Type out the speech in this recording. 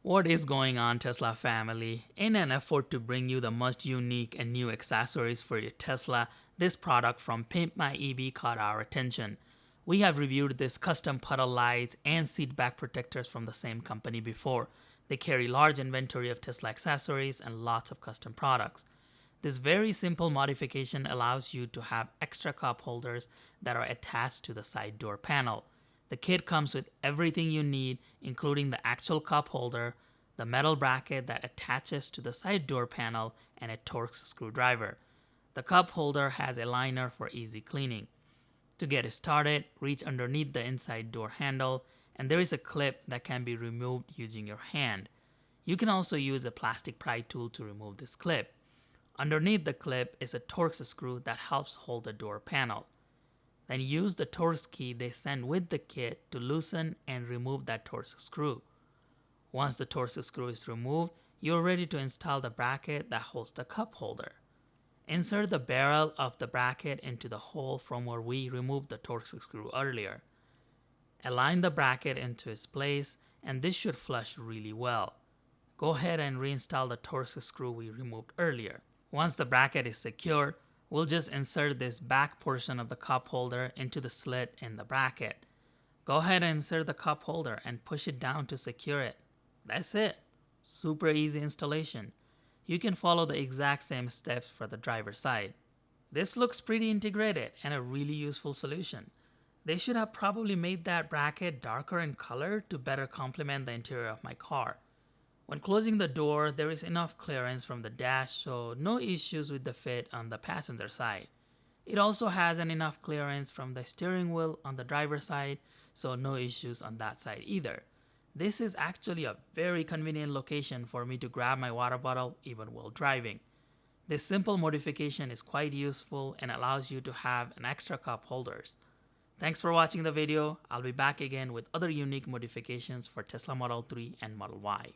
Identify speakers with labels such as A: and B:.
A: What is going on, Tesla family? In an effort to bring you the most unique and new accessories for your Tesla, this product from Pimp My EV caught our attention. We have reviewed this custom puddle lights and seat back protectors from the same company before. They carry large inventory of Tesla accessories and lots of custom products. This very simple modification allows you to have extra cup holders that are attached to the side door panel. The kit comes with everything you need, including the actual cup holder, the metal bracket that attaches to the side door panel, and a Torx screwdriver. The cup holder has a liner for easy cleaning. To get started, reach underneath the inside door handle, and there is a clip that can be removed using your hand. You can also use a plastic pry tool to remove this clip. Underneath the clip is a Torx screw that helps hold the door panel. Then use the Torx key they send with the kit to loosen and remove that Torx screw. Once the Torx screw is removed, you're ready to install the bracket that holds the cup holder. Insert the barrel of the bracket into the hole from where we removed the Torx screw earlier. Align the bracket into its place, and this should flush really well. Go ahead and reinstall the Torx screw we removed earlier. Once the bracket is secured, we'll just insert this back portion of the cup holder into the slit in the bracket. Go ahead and insert the cup holder and push it down to secure it. That's it. Super easy installation. You can follow the exact same steps for the driver's side. This looks pretty integrated and a really useful solution. They should have probably made that bracket darker in color to better complement the interior of my car. When closing the door, there is enough clearance from the dash, so no issues with the fit on the passenger side. It also has enough clearance from the steering wheel on the driver's side, so no issues on that side either. This is actually a very convenient location for me to grab my water bottle even while driving. This simple modification is quite useful and allows you to have an extra cup holders. Thanks for watching the video. I'll be back again with other unique modifications for Tesla Model 3 and Model Y.